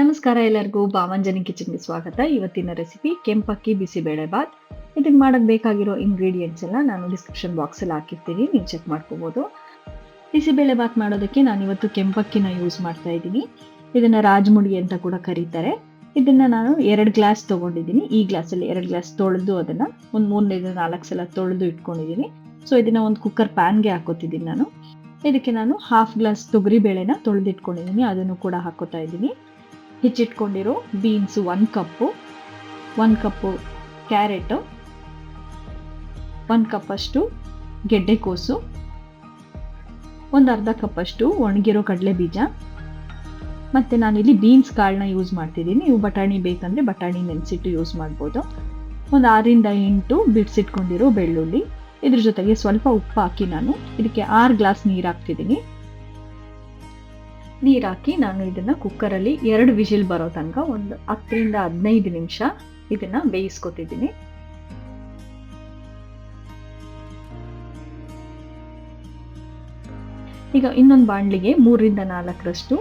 ನಮಸ್ಕಾರ ಎಲ್ಲರಿಗೂ ಭಾವಂಜನಿ ಕಿಚನ್ಗೆ ಸ್ವಾಗತ. ಇವತ್ತಿನ ರೆಸಿಪಿ ಕೆಂಪಕ್ಕಿ ಬಿಸಿಬೇಳೆ ಬಾತ್. ಇದಕ್ಕೆ ಮಾಡಕ್ಕೆ ಬೇಕಾಗಿರೋ ಇಂಗ್ರೀಡಿಯೆಂಟ್ಸ್ ಎಲ್ಲ ನಾನು ಡಿಸ್ಕ್ರಿಪ್ಷನ್ ಬಾಕ್ಸಲ್ಲಿ ಹಾಕಿರ್ತೀನಿ, ನೀವು ಚೆಕ್ ಮಾಡ್ಕೋಬೋದು. ಬಿಸಿಬೇಳೆ ಬಾತ್ ಮಾಡೋದಕ್ಕೆ ನಾನು ಇವತ್ತು ಕೆಂಪಕ್ಕಿನ ಯೂಸ್ ಮಾಡ್ತಾ ಇದ್ದೀನಿ. ಇದನ್ನು ರಾಜಮುಡಿ ಅಂತ ಕೂಡ ಕರೀತಾರೆ. ಇದನ್ನು ನಾನು 2 ಗ್ಲಾಸ್ ತೊಗೊಂಡಿದ್ದೀನಿ. ಈ ಗ್ಲಾಸಲ್ಲಿ 2 ಗ್ಲಾಸ್ ತೊಳೆದು ಅದನ್ನು ಒಂದು 3-4 ಸಲ ತೊಳೆದು ಇಟ್ಕೊಂಡಿದ್ದೀನಿ. ಸೊ ಇದನ್ನು ಒಂದು ಕುಕ್ಕರ್ ಪ್ಯಾನ್ಗೆ ಹಾಕೋತಿದ್ದೀನಿ ನಾನು. ಇದಕ್ಕೆ ನಾನು 1/2 ಗ್ಲಾಸ್ ತೊಗರಿ ಬೇಳೆನ ತೊಳೆದಿಟ್ಕೊಂಡಿದ್ದೀನಿ, ಅದನ್ನು ಕೂಡ ಹಾಕೋತಾ ಇದ್ದೀನಿ. ಹೆಚ್ಚಿಟ್ಕೊಂಡಿರೋ ಬೀನ್ಸು 1 ಕಪ್ಪು, 1 ಕಪ್ಪು ಕ್ಯಾರೆಟು, 1 ಕಪ್ಪಷ್ಟು ಗೆಡ್ಡೆಕೋಸು, ಒಂದು ಅರ್ಧ ಕಪ್ಪಷ್ಟು ಒಣಗಿರೋ ಕಡಲೆ ಬೀಜ, ಮತ್ತು ನಾನಿಲ್ಲಿ ಬೀನ್ಸ್ ಕಾಳನ್ನ ಯೂಸ್ ಮಾಡ್ತಿದ್ದೀನಿ. ನೀವು ಬಟಾಣಿ ಬೇಕಂದರೆ ಬಟಾಣಿ ನೆನೆಸಿಟ್ಟು ಯೂಸ್ ಮಾಡ್ಬೋದು. ಒಂದು 6-8 ಬಿಡಿಸಿಟ್ಕೊಂಡಿರೋ ಬೆಳ್ಳುಳ್ಳಿ, ಇದ್ರ ಜೊತೆಗೆ ಸ್ವಲ್ಪ ಉಪ್ಪು ಹಾಕಿ ನಾನು ಇದಕ್ಕೆ 6 ಗ್ಲಾಸ್ ನೀರು ಹಾಕ್ತಿದ್ದೀನಿ. ನೀರು ಹಾಕಿ ನಾನು ಇದನ್ನು ಕುಕ್ಕರಲ್ಲಿ 2 ವಿಷಿಲ್ ಬರೋ ತನಕ ಒಂದು 10-15 ನಿಮಿಷ ಇದನ್ನು ಬೇಯಿಸ್ಕೊತಿದ್ದೀನಿ. ಈಗ ಇನ್ನೊಂದು ಬಾಣಲಿಗೆ 3-4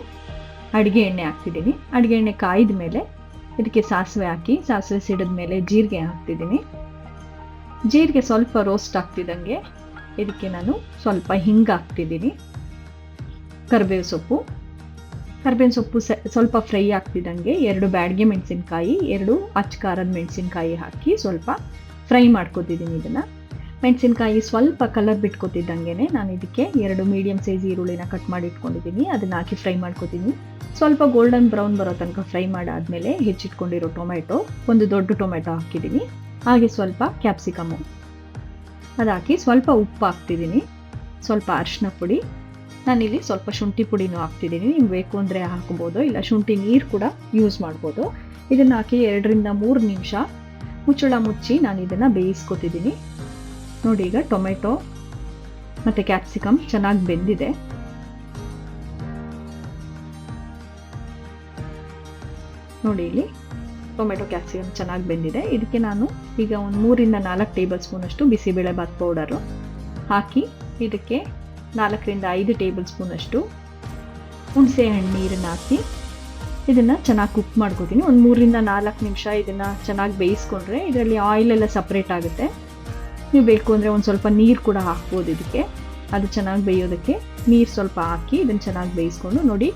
ಅಡುಗೆ ಎಣ್ಣೆ ಹಾಕ್ತಿದ್ದೀನಿ. ಅಡುಗೆ ಎಣ್ಣೆ ಕಾಯ್ದ ಮೇಲೆ ಇದಕ್ಕೆ ಸಾಸಿವೆ ಹಾಕಿ, ಸಾಸಿವೆ ಸಿಡಿದ ಮೇಲೆ ಜೀರಿಗೆ ಹಾಕ್ತಿದ್ದೀನಿ. ಜೀರಿಗೆ ಸ್ವಲ್ಪ ರೋಸ್ಟ್ ಆಗ್ತಿದ್ದಂಗೆ ಇದಕ್ಕೆ ನಾನು ಸ್ವಲ್ಪ ಹಿಂಗೆ ಹಾಕ್ತಿದ್ದೀನಿ. ಕರಿಬೇವು ಸೊಪ್ಪು ಸ್ವಲ್ಪ ಫ್ರೈ ಆಗ್ತಿದ್ದಂಗೆ 2 ಬ್ಯಾಡಗೆ ಮೆಣಸಿನ್ಕಾಯಿ, 2 ಅಚ್ಚ ಖಾರದ ಮೆಣಸಿನ್ಕಾಯಿ ಹಾಕಿ ಸ್ವಲ್ಪ ಫ್ರೈ ಮಾಡ್ಕೊತಿದ್ದೀನಿ. ಇದನ್ನು ಮೆಣಸಿನ್ಕಾಯಿ ಸ್ವಲ್ಪ ಕಲರ್ ಬಿಟ್ಕೊತಿದ್ದಂಗೆ ನಾನು ಇದಕ್ಕೆ 2 ಮೀಡಿಯಮ್ ಸೈಜ್ ಈರುಳ್ಳಿನ ಕಟ್ ಮಾಡಿ ಇಟ್ಕೊಂಡಿದ್ದೀನಿ, ಅದನ್ನು ಹಾಕಿ ಫ್ರೈ ಮಾಡ್ಕೊತೀನಿ. ಸ್ವಲ್ಪ ಗೋಲ್ಡನ್ ಬ್ರೌನ್ ಬರೋ ತನಕ ಫ್ರೈ ಮಾಡಾದ್ಮೇಲೆ ಹೆಚ್ಚಿಟ್ಕೊಂಡಿರೋ ಟೊಮೆಟೊ, ಒಂದು ದೊಡ್ಡ ಟೊಮೆಟೊ ಹಾಕಿದ್ದೀನಿ. ಹಾಗೆ ಸ್ವಲ್ಪ ಕ್ಯಾಪ್ಸಿಕಮ್ಮು ಅದು ಹಾಕಿ ಸ್ವಲ್ಪ ಉಪ್ಪು ಹಾಕ್ತಿದ್ದೀನಿ, ಸ್ವಲ್ಪ ಅರಿಶಿನ ಪುಡಿ. ನಾನಿಲ್ಲಿ ಸ್ವಲ್ಪ ಶುಂಠಿ ಪುಡಿನೂ ಹಾಕ್ತಿದ್ದೀನಿ, ನಿಮ್ಗೆ ಬೇಕು ಅಂದರೆ ಹಾಕ್ಬೋದು, ಇಲ್ಲ ಶುಂಠಿ ನೀರು ಕೂಡ ಯೂಸ್ ಮಾಡ್ಬೋದು. ಇದನ್ನು ಹಾಕಿ 2-3 ನಿಮಿಷ ಮುಚ್ಚಳ ಮುಚ್ಚಿ ನಾನು ಇದನ್ನು ಬೇಯಿಸ್ಕೊತಿದ್ದೀನಿ. ನೋಡಿ, ಈಗ ಟೊಮೆಟೊ ಮತ್ತು ಕ್ಯಾಪ್ಸಿಕಮ್ ಚೆನ್ನಾಗಿ ಬೆಂದಿದೆ. ನೋಡಿ, ಇಲ್ಲಿ ಟೊಮೆಟೊ ಕ್ಯಾಪ್ಸಿಕಮ್ ಚೆನ್ನಾಗಿ ಬೆಂದಿದೆ. ಇದಕ್ಕೆ ನಾನು ಈಗ ಒಂದು 3-4 ಟೇಬಲ್ ಸ್ಪೂನಷ್ಟು ಬಿಸಿಬೇಳೆ ಬಾತ್ ಪೌಡರು ಹಾಕಿ, ಇದಕ್ಕೆ 4-5 ಟೇಬಲ್ ಸ್ಪೂನಷ್ಟು ಹುಣಸೆ ಹಣ್ಣು ನೀರನ್ನು ಹಾಕಿ ಇದನ್ನು ಚೆನ್ನಾಗಿ ಕುಕ್ ಮಾಡ್ಕೊತೀನಿ. ಒಂದು 3-4 ನಿಮಿಷ ಇದನ್ನು ಚೆನ್ನಾಗಿ ಬೇಯಿಸ್ಕೊಂಡ್ರೆ ಇದರಲ್ಲಿ ಆಯಿಲೆಲ್ಲ ಸಪ್ರೇಟ್ ಆಗುತ್ತೆ. ನೀವು ಬೇಕು ಅಂದರೆ ಒಂದು ಸ್ವಲ್ಪ ನೀರು ಕೂಡ ಹಾಕ್ಬೋದು ಇದಕ್ಕೆ, ಅದು ಚೆನ್ನಾಗಿ ಬೇಯೋದಕ್ಕೆ. ನೀರು ಸ್ವಲ್ಪ ಹಾಕಿ ಇದನ್ನು ಚೆನ್ನಾಗಿ ಬೇಯಿಸ್ಕೊಂಡು, ನೋಡಿ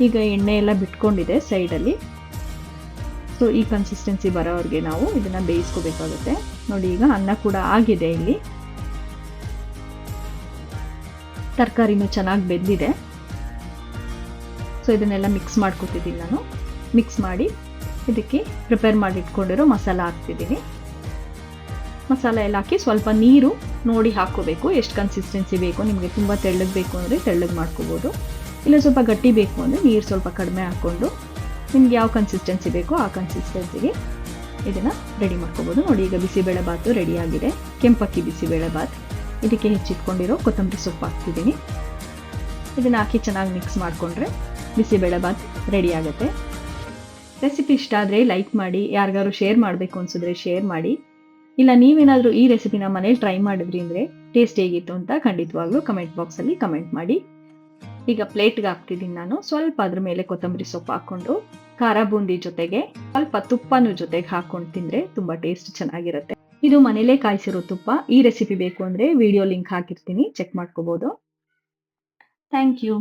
ಈಗ ಎಣ್ಣೆ ಎಲ್ಲ ಬಿಟ್ಕೊಂಡಿದೆ ಸೈಡಲ್ಲಿ. ಸೊ ಈ ಕನ್ಸಿಸ್ಟೆನ್ಸಿ ಬರೋವರೆಗೆ ನಾವು ಇದನ್ನು ಬೇಯಿಸ್ಕೋಬೇಕಾಗುತ್ತೆ. ನೋಡಿ, ಈಗ ಅನ್ನ ಕೂಡ ಆಗಿದೆ. ಇಲ್ಲಿ ತರಕಾರಿನೂ ಚೆನ್ನಾಗಿ ಬೆಂದಿದೆ. ಸೊ ಇದನ್ನೆಲ್ಲ ಮಿಕ್ಸ್ ಮಾಡ್ಕೊತಿದ್ದೀನಿ ನಾನು. ಮಿಕ್ಸ್ ಮಾಡಿ ಇದಕ್ಕೆ ಪ್ರಿಪೇರ್ ಮಾಡಿ ಇಟ್ಕೊಂಡಿರೋ ಮಸಾಲ ಹಾಕ್ತಿದ್ದೀನಿ. ಮಸಾಲ ಎಲ್ಲ ಹಾಕಿ ಸ್ವಲ್ಪ ನೀರು ನೋಡಿ ಹಾಕ್ಕೋಬೇಕು, ಎಷ್ಟು ಕನ್ಸಿಸ್ಟೆನ್ಸಿ ಬೇಕು ನಿಮಗೆ. ತುಂಬ ತೆಳ್ಳಗೆ ಬೇಕು ಅಂದರೆ ತೆಳ್ಳಗೆ ಮಾಡ್ಕೋಬೋದು, ಇಲ್ಲ ಸ್ವಲ್ಪ ಗಟ್ಟಿ ಬೇಕು ಅಂದರೆ ನೀರು ಸ್ವಲ್ಪ ಕಡಿಮೆ ಹಾಕ್ಕೊಂಡು ನಿಮ್ಗೆ ಯಾವ ಕನ್ಸಿಸ್ಟೆನ್ಸಿ ಬೇಕೋ ಆ ಕನ್ಸಿಸ್ಟೆನ್ಸಿಗೆ ಇದನ್ನು ರೆಡಿ ಮಾಡ್ಕೋಬೋದು. ನೋಡಿ, ಈಗ ಬಿಸಿಬೇಳೆ ಬಾತು ರೆಡಿಯಾಗಿದೆ, ಕೆಂಪಕ್ಕಿ ಬಿಸಿಬೇಳೆ ಬಾತ್. ಇದಕ್ಕೆ ಹೆಚ್ಚಿಟ್ಕೊಂಡಿರೋ ಕೊತ್ತಂಬರಿ ಸೊಪ್ಪು ಹಾಕ್ತಿದ್ದೀನಿ. ಇದನ್ನು ಹಾಕಿ ಚೆನ್ನಾಗಿ ಮಿಕ್ಸ್ ಮಾಡಿಕೊಂಡ್ರೆ ಬಿಸಿಬೇಳೆ ಬಾತ್ ರೆಡಿ ಆಗುತ್ತೆ. ರೆಸಿಪಿ ಇಷ್ಟ ಆದರೆ ಲೈಕ್ ಮಾಡಿ, ಯಾರಿಗಾದ್ರು ಶೇರ್ ಮಾಡಬೇಕು ಅನಿಸಿದ್ರೆ ಶೇರ್ ಮಾಡಿ. ಇಲ್ಲ ನೀವೇನಾದರೂ ಈ ರೆಸಿಪಿನ ಮನೇಲಿ ಟ್ರೈ ಮಾಡಿದ್ರಿ ಅಂದರೆ ಟೇಸ್ಟ್ ಹೇಗಿತ್ತು ಅಂತ ಖಂಡಿತವಾಗ್ಲೂ ಕಮೆಂಟ್ ಬಾಕ್ಸಲ್ಲಿ ಕಮೆಂಟ್ ಮಾಡಿ. ಈಗ ಪ್ಲೇಟ್ಗೆ ಹಾಕ್ತಿದ್ದೀನಿ ನಾನು. ಸ್ವಲ್ಪ ಅದ್ರ ಮೇಲೆ ಕೊತ್ತಂಬರಿ ಸೊಪ್ಪು ಹಾಕ್ಕೊಂಡು ಖಾರ ಬೂಂದಿ ಜೊತೆಗೆ ಸ್ವಲ್ಪ ತುಪ್ಪನೂ ಜೊತೆಗೆ ಹಾಕ್ಕೊಂಡು ತಿಂದರೆ ತುಂಬ ಟೇಸ್ಟ್ ಚೆನ್ನಾಗಿರುತ್ತೆ. ಇದು ಮನೇಲೇ ಕಾಯಿಸಿರೋ ತುಪ್ಪ. ಈ ರೆಸಿಪಿ ಬೇಕು ಅಂದರೆ ವಿಡಿಯೋ ಲಿಂಕ್ ಹಾಕಿರ್ತೀನಿ, ಚೆಕ್ ಮಾಡ್ಕೋಬೋದು. Thank you.